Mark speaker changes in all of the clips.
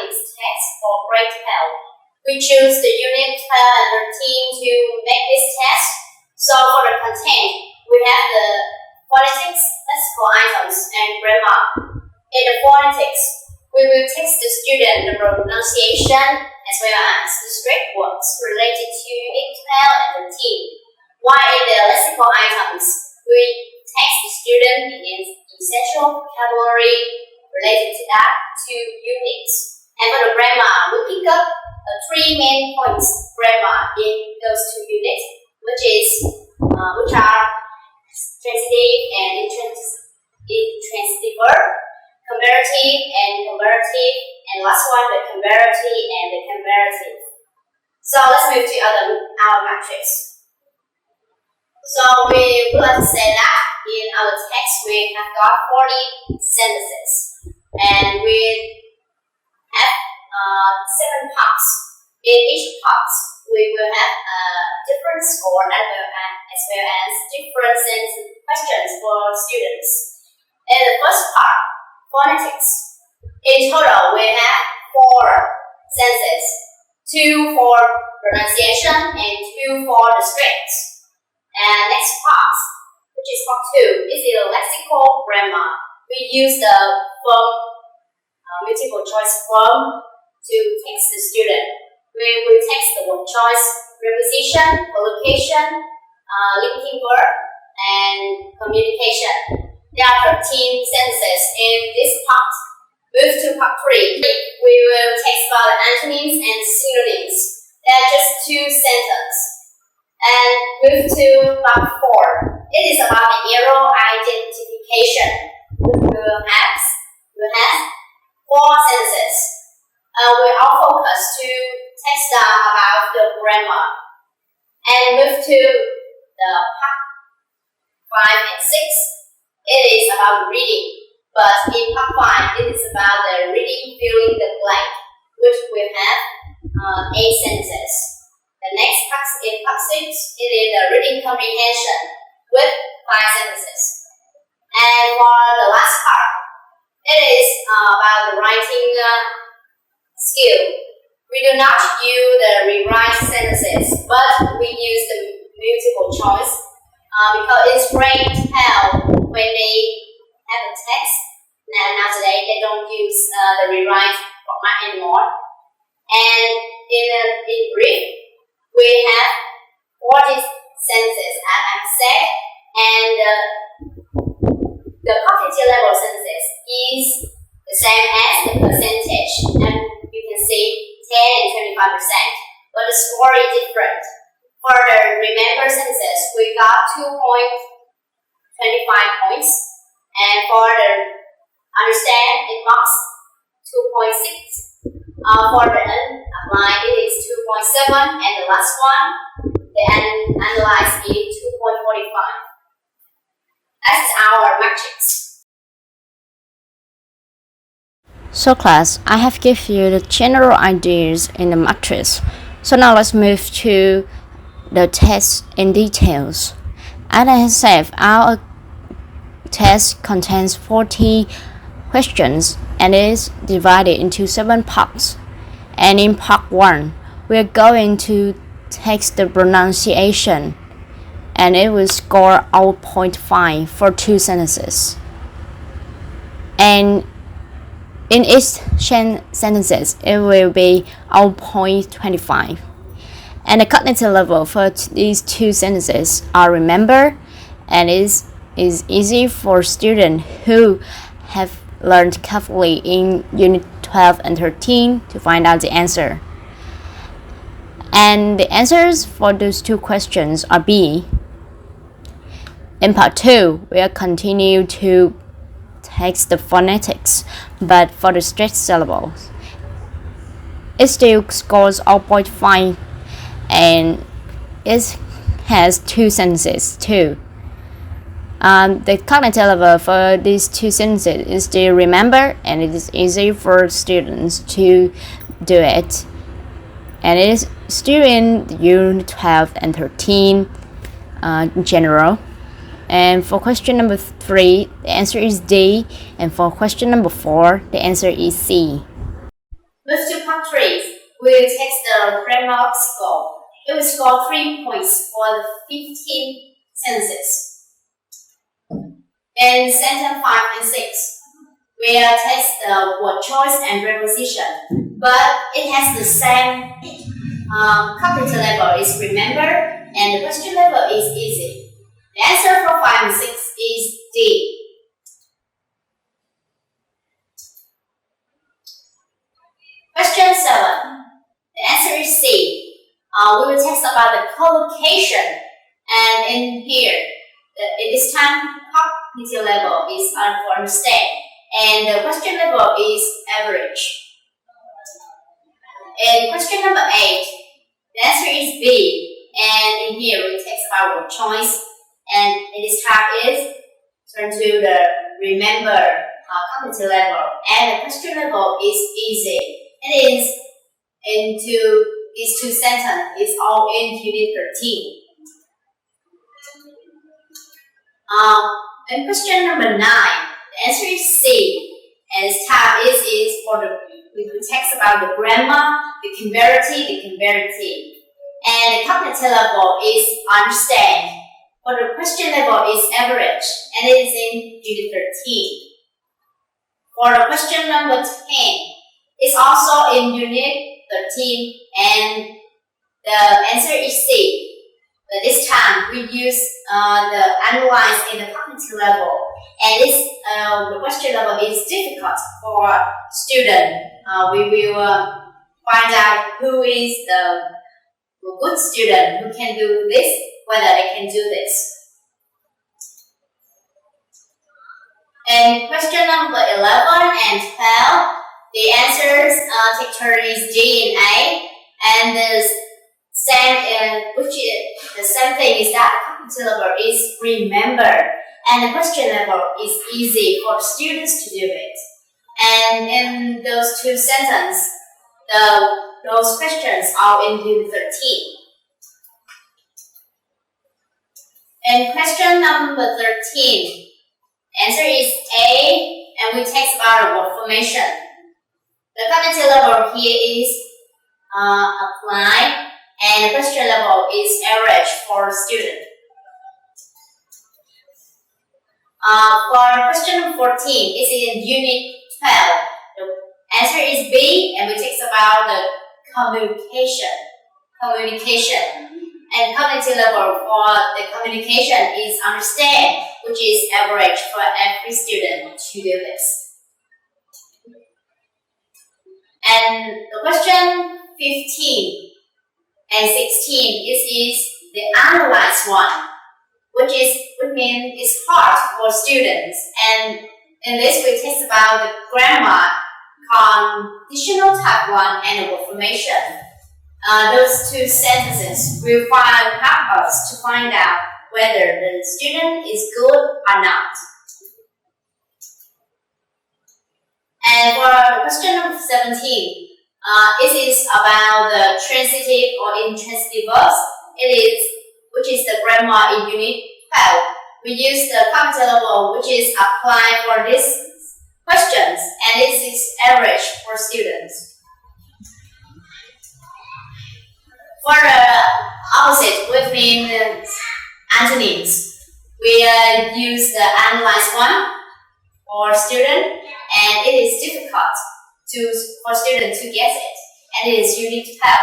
Speaker 1: Chinese text for grade 12. We choose the unit 12 and 13 to make this test. So for the content, we have the phonetics, lexical items, and grammar. In the phonetics, we will teach the student the pronunciation as well as the strict words related to unit 12 and 13. While in the lexical items, we teach the student the essential vocabulary related to that two units. And for the grammar, we pick up three main points grammar in those two units, which are transitive and intransitive verb, comparative and comparative, and last one the comparative and the comparative. So let's move to our matrix. So we would like to say that in our text we have got 40 sentences, and we have 7 parts. In each part, we will have a different score as well as different sentence questions for students. In the first part, phonetics. In total, we have 4 sentences, 2 for pronunciation and 2 for the strict. And next part, which is part 2, is the lexical grammar. We use the multiple choice form to teach the student. We will text the word choice, preposition, collocation, linking verb, and communication. There are 13 sentences in this part. Move to part 3. We will text about the antonyms and synonyms. There are just 2 sentences. And move to part 4. It is about the arrow identification. We will have 4 sentences. We all focus to text about the grammar. And move to the part 5 and 6. It is about reading. But in part 5, it is about the reading filling the blank, which will have 8 sentences. The next part, in part 6, it is the reading comprehension with 5 sentences. And for the last part, it is about the writing skill. We do not use the rewrite sentences, but we use the multiple choice because it's great to tell when they have a text. Now today they don't use the rewrite format anymore. And in brief, we have 40 sentences as I said, and the cognitive level sentences is the same as the percentage, and you can see 10 and 25%, but the score is different. For the remember sentences, we got 2.25 points, and for the understand, it marks 2.6. For the apply, it is 2.7, and the last one, the analyze is 2.45. That is our matrix.
Speaker 2: So class, I have given you the general ideas in the matrix. So now let's move to the test in details. As I have said, our test contains 40 questions and is divided into 7 parts. And in part 1, we are going to text the pronunciation, and it will score 0.5 for 2 sentences. And in each sentences, it will be 0.25. And the cognitive level for these 2 sentences are remember, and is easy for students who have learned carefully in Unit 12 and 13 to find out the answer. And the answers for those 2 questions are B. In part 2, we'll continue to text the phonetics, but for the strict syllables, it still scores 0.5, and it has 2 sentences too. The cognitive level for these 2 sentences is still remember, and it is easy for students to do it. And it is still in Unit 12 and 13 in general. And for question number 3, the answer is D. And for question number 4, the answer is C.
Speaker 1: Move to part 3. We'll text the grammar score. It will score 3 points for the 15 sentences. In sentence 5 and 6, we'll test the word choice and preposition, but it has the same cognitive level is remember, and the question level is easy. The answer for 5 and 6 is D. Question 7. The answer is C. We will text about the collocation, and in here, in this time, cognitive level is for understand, and the question level is average. In question number 8, the answer is B, and in here we text about word choice, and in this time is turn to the remember cognitive level, and the question level is easy. It is into these two sentences is all in unit 13. In question number 9, the answer is C, and this time is for the we text about the grammar, the comparative, and the cognitive level is understand. For the question level is average, and it is in unit 13. For the question number 10, it's also in unit 13, and the answer is C. But this time we use the analyze in the cognitive level, and this the question level is difficult for student. We will find out who is the good student who can do this, whether they can do this. And question number 11 and 12, the answers take turn is D and A, and the same thing is that the cognitive level is remember, and the question level is easy for the students to do it. And in those two sentences, those questions are in unit 13. And question number 13, answer is A, and we text about a word formation. The cognitive level here is applied, and the question level is average for student. For question number 14, it's in unit 12. The answer is B, and we text about the communication. And cognitive level for the communication is understand, which is average for every student to do this. And the question 15 and 16 is the analyze one, which means it's hard for students. And in this we text about the grammar, conditional type 1, and the word formation. Those two sentences will help us to find out whether the student is good or not. And for question number 17, it is about the transitive or intransitive verbs. Which is the grammar in unit 12. We use the cognitive level, which is applied for these questions, and this is average for students. For the opposite, which means antonyms, we use the analyze one for student, and it is difficult for students to guess it, and it is unit 12.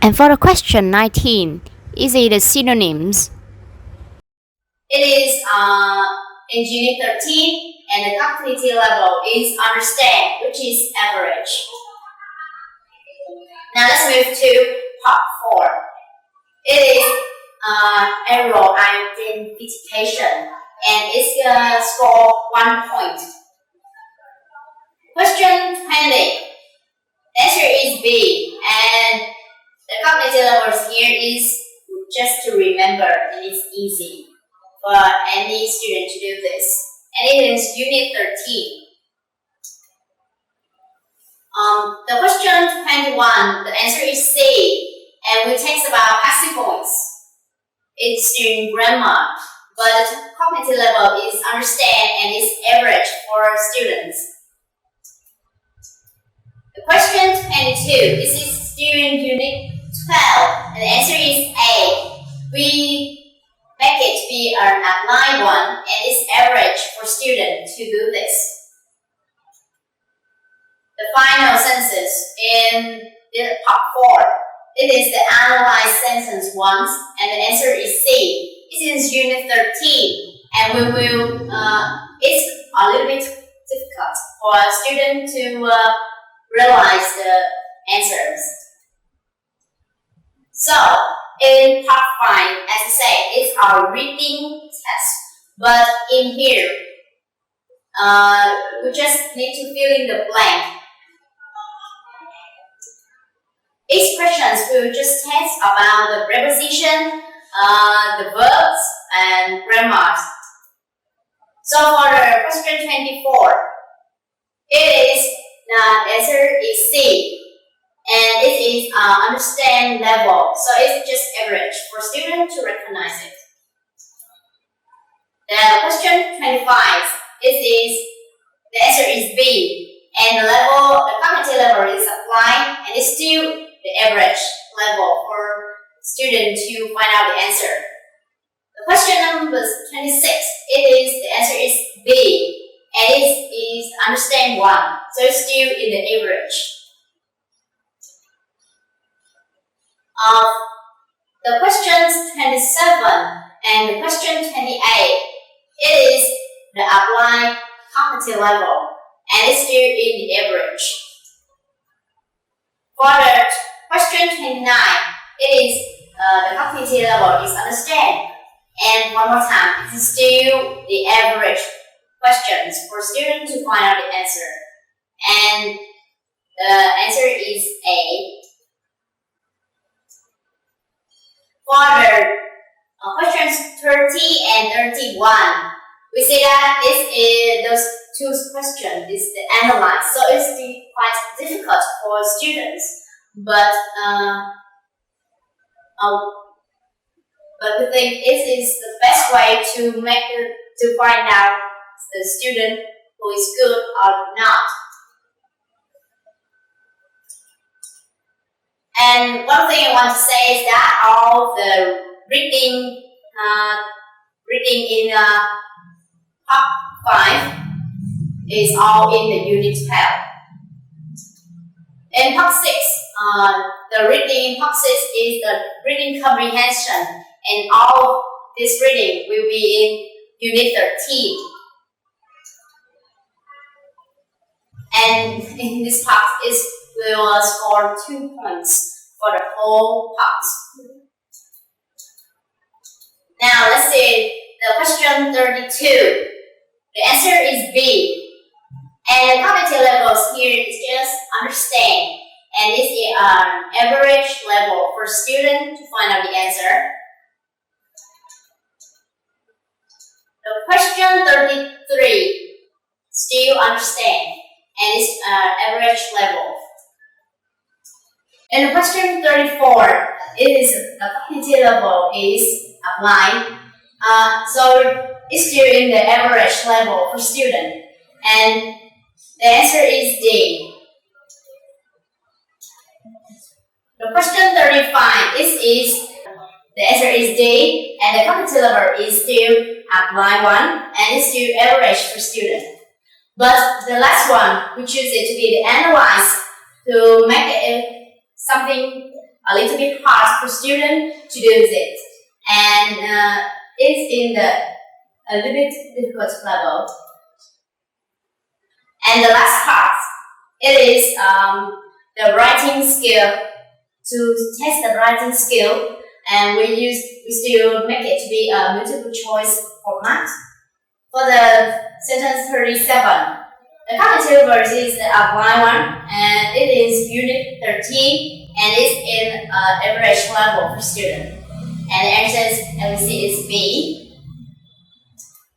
Speaker 2: And for the question 19, is it the synonyms?
Speaker 1: It is in unit 13, and the cognitive level is understand, which is average. Now let's move to part 4. It is error identification, and it's score 1 point. Question 20. Answer is B, and the cognitive levels here is just to remember, and it's easy for any student to do this. And it is unit 13. The question 21, the answer is C, and we text about passive voice. It's student grammar, but the cognitive level is understand, and is average for students. 22. This is still in Unit 12, and the answer is A. We make it to be an outline one, and it's average for students to do this. The final sentence in part 4. It is the analyzed sentence once, and the answer is C. It is Unit 13, and we will. It's a little bit difficult for a student to realize the answers. So, in part 5, as I say, it's our reading test. But in here, we just need to fill in the blank. Each questions will just test about the preposition, the verbs, and grammar. So for the question 24, the answer is C, and it is understand level. So it's just average for students to recognize it. The question 25, the answer is B, and the cognitive level is applied, and it's still the average level for students to find out the answer. The question number 26, the answer is B, and it is understand 1, so it's still in the average. The questions 27 and the question 28, it is the applied cognitive level, and it's still in the average. For the question 29, the cognitive level is understand, and one more time, it is still the average questions for students to find out the answer, and the answer is A. For the questions 30 and 31, we see that those two questions is the analyze, so it's quite difficult for students. But we think it is the best way to find out the student who is good or not. And one thing I want to say is that all the reading in part 5 is all in the Unit 12. In part 6, the reading in part 6 is the reading comprehension, and all this reading will be in Unit 13. And in this part, we will score 2 points for the whole part. Now let's see the question 32. The answer is B. And the cognitive levels here is just understand, and this is an average level for students to find out the answer. The question 33, still understand, and it's average level. And the question 34, the cognitive level is applied, so it's still in the average level for students, and the answer is D. The question 35 the answer is D, and the cognitive level is still applied 1, and it's still average for students. But the last one, we choose it to be the analyze, to make it something a little bit hard for students to do it, and it's in a little bit difficult level. And the last part, it is the writing skill. To test the writing skill, and we still make it to be a multiple choice format. For the sentence 37, the cognitive level is the applied one, and it is Unit 13, and it's in average level for students. And the answer, as we see, is B.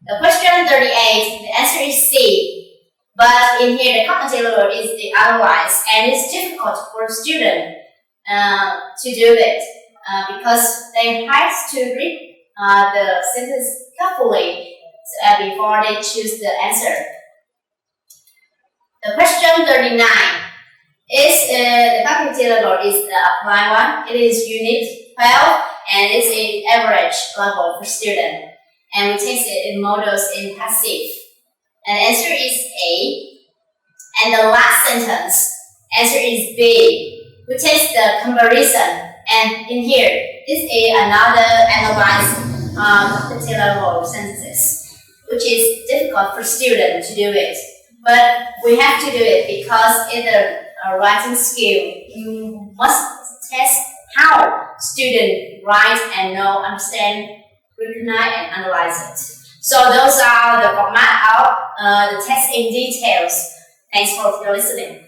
Speaker 1: The question 38, the answer is C. But in here, the cognitive level is the analyze, and it's difficult for students to do it because they have to read the sentence carefully before they choose the answer. The question 39 is the the cognitive level is the applied one. It is unit 12 and it's an average level for student. And we test it in models in passive. And the answer is A. And the last sentence, answer is B. We test the comparison. And in here, this is another analyzed cognitive level sentences, which is difficult for students to do it. But we have to do it because in the writing skill, you must test how students write and know, understand, recognize and analyze it. So those are the format of the test in details. Thanks for your listening.